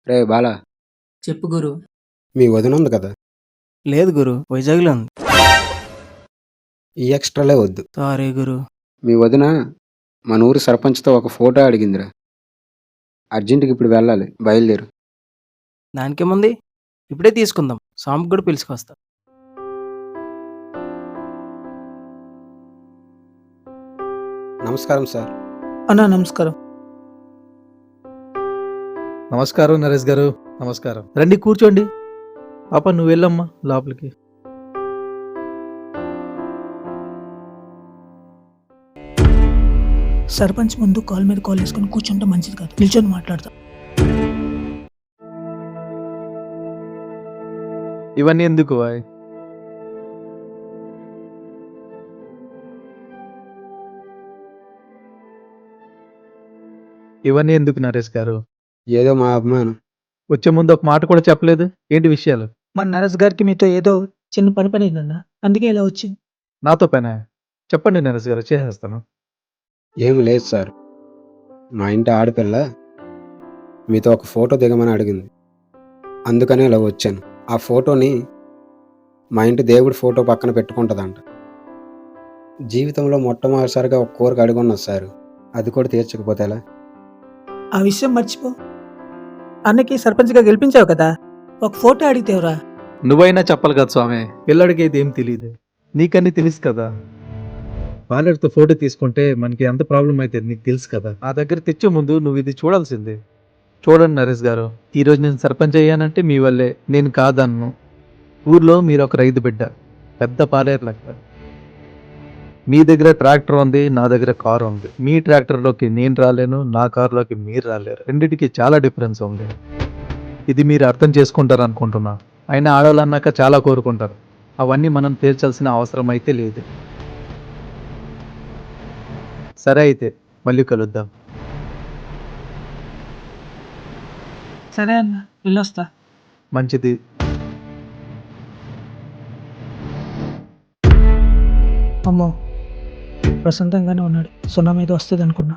రే బాలా, చెప్పు గురు. మీ వదిన ఉంది కదా, లేదు గురు, వైజాగ్లో ఉంది. ఈ ఎక్స్ట్రాలే వద్దు. సారీ గురు. మీ వదిన మన ఊరి సర్పంచ్తో ఒక ఫోటో అడిగిందిరా. అర్జెంటుకి ఇప్పుడు వెళ్ళాలి, బయలుదేరు. దానికేముంది, ఇప్పుడే తీసుకుందాం. సాంపు కూడా పిలుచుకొస్తా. నమస్కారం సార్. అన్నా నమస్కారం. నమస్కారం నరేష్ గారు, నమస్కారం. రండి కూర్చోండి. పాప నువ్వు వెళ్ళమ్మా లోపలికి. సర్పంచ్ ముందు కాల్ మీద కాల్ వేసుకొని కూర్చుంటే మంచిది కాదు, నిల్చొని మాట్లాడతాం. ఇవన్నీ ఎందుకు వాయ్? ఇవన్నీ ఎందుకు నరేష్ గారు? ఏదో మా అభిమానం. వచ్చే ముందు ఒక మాట కూడా చెప్పలేదు. ఏంటి విషయాలు? మన నరేష్ గారికి మీతో ఏదో చిన్న పని పడిందన్న, అందుకే ఇలా వచ్చింది. నాతో పైన చెప్పండి నరేష్ గారు, చేసేస్తాను. ఏమి లేదు సార్, మా ఇంటి ఆడపిల్ల మీతో ఒక ఫోటో దిగమని అడిగింది, అందుకనే ఇలా వచ్చాను. ఆ ఫోటోని మా ఇంటి దేవుడి ఫోటో పక్కన పెట్టుకుంటుందంట. జీవితంలో మొట్టమొదటిసారిగా ఒక కోరిక అడుగున్నది సార్, అది కూడా తీర్చకపోతే ఎలా? ఆ విషయం మర్చిపో. అన్నకి సర్పంచ్గా గెలిపించావు కదా, ఒక ఫోటో అడిగితేవరా. నువ్వైనా చెప్పాలి కదా స్వామి, పిల్లడికి అయితే ఏం తెలియదు, నీకన్నీ తెలుసు కదా. వాళ్ళతో ఫోటో తీసుకుంటే మనకి ఎంత ప్రాబ్లం అయితే నీకు తెలుసు కదా. నా దగ్గర తెచ్చే ముందు నువ్వు ఇది చూడాల్సిందే. చూడండి నరేష్ గారు, ఈరోజు నేను సర్పంచ్ అయ్యానంటే మీ వల్లే. నేను కాదన్ను. ఊర్లో మీరు ఒక రైతు బిడ్డ, పెద్ద పాలేరు లెక్క. మీ దగ్గర ట్రాక్టర్ ఉంది, నా దగ్గర కారు ఉంది. మీ ట్రాక్టర్లోకి నేను రాలేను, నా కారులోకి మీరు రాలేరు. రెండింటికి చాలా డిఫరెన్స్ ఉంది. ఇది మీరు అర్థం చేసుకుంటారు అనుకుంటున్నా. అయినా ఆడవాళ్ళు అన్నాక చాలా కోరుకుంటారు. అవన్నీ మనం తీర్చాల్సిన అవసరం అయితే లేదు. సరే అయితే మళ్ళీ కలుద్దాం. సరే అన్న, వెళ్ళొస్తా. మంచిది. అమ్మో, ప్రశాంతంగానే ఉన్నాడు. సున్నా మీద వస్తుంది అనుకున్నా.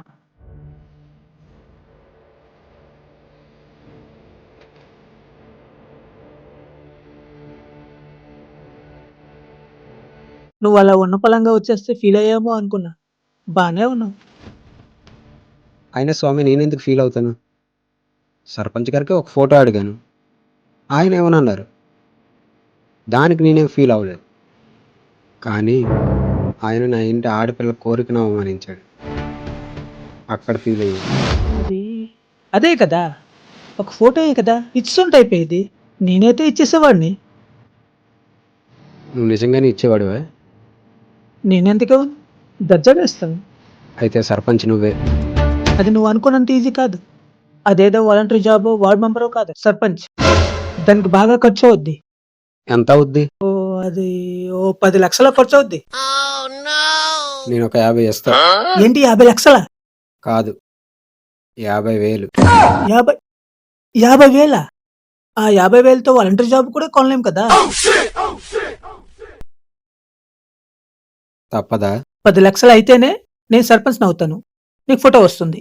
నువ్వు అలా ఉన్న పలంగా వచ్చేస్తే ఫీల్ అయ్యామో అనుకున్నా. బాగానే ఉన్నావు. అయినా స్వామి, నేనెందుకు ఫీల్ అవుతాను? సర్పంచ్ గారికి ఒక ఫోటో అడిగాను, ఆయన ఏమన్నారు, దానికి నేనేం ఫీల్ అవ్వలేదు. కానీ ఆయన నా ఇంటి ఆడపిల్ల కోరికను అవమానించాడు, అక్కడ ఫీల్ అయ్యాను. అది అదే కదా, ఒక ఫోటోయే కదా, ఇచ్చుంటే అయిపోయేది. నేనైతే ఇచ్చేసేవాడిని. నువ్వు నిజంగానే ఇచ్చేవాడివా? నేనెందుకు దర్జాగా ఇస్తాను. అయితే సర్పంచ్ నువ్వే. అది నువ్వు అనుకున్నంత ఈజీ కాదు. అదేదో వాలంటరీ జాబ్, వార్డ్ మెంబరో కాదు సర్పంచ్. దానికి బాగా ఖర్చు అవుద్ది. ఎంత అవుద్ది? అది 10 లక్షల ఖర్చు అవుద్ది. నేను ఒక 50 ఇస్తా. ఏంటి 50 లక్షల? కాదు, 50,000. 50,000? ఆ 50,000తో వాలంటరీ జాబ్ కూడా కొనలేం కదా. తప్పదా? 10 లక్షలు అయితేనే నేను సర్పంచ్ అవుతాను, నీకు ఫోటో వస్తుంది.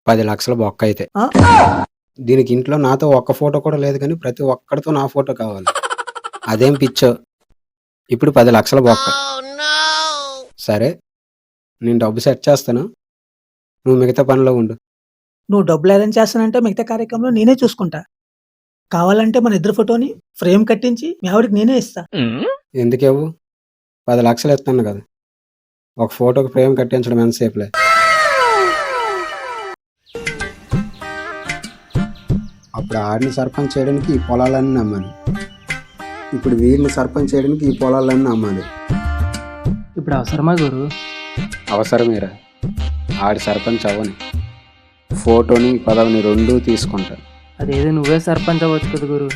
10 లక్షల బొక్క అయితే. ఆ? దీనికి ఇంట్లో నాతో ఒక్క ఫోటో కూడా లేదు, కానీ ప్రతి ఒక్కడితో నా ఫోటో కావాలి. అదేం పిచ్చో, ఇప్పుడు 10 లక్షల బొక్క. సరే, నేను డబ్బు సెట్ చేస్తాను, నువ్వు మిగతా పనిలో ఉండు. నువ్వు డబ్బులు అరేంజ్ చేస్తానంటే మిగతా కార్యక్రమంలో నేనే చూసుకుంటా. కావాలంటే మన ఇద్దరు ఫోటోని ఫ్రేమ్ కట్టించి మీ ఆవిడకి నేనే ఇస్తా. ఎందుకేవు? 10 లక్షలు ఇస్తాను కదా, ఒక ఫోటోకి ఫ్రేమ్ కట్టించడం ఎంతసేపులే. అప్పుడు ఆడిని సర్పంచ్ చేయడానికి ఈ పొలాలన్నీ అమ్మాలి, ఇప్పుడు వీరిని సర్పంచ్ చేయడానికి ఈ పొలాలన్నీ అమ్మాలి. ఇప్పుడు అవసరమా గురు? అవసరమేరా. ఆడి సర్పంచ్ అవ్వని, ఫోటోని పదవిని రెండూ తీసుకుంటాను. అదేదో నువ్వే సర్పంచ్ అవ్వచ్చు కదా గురు.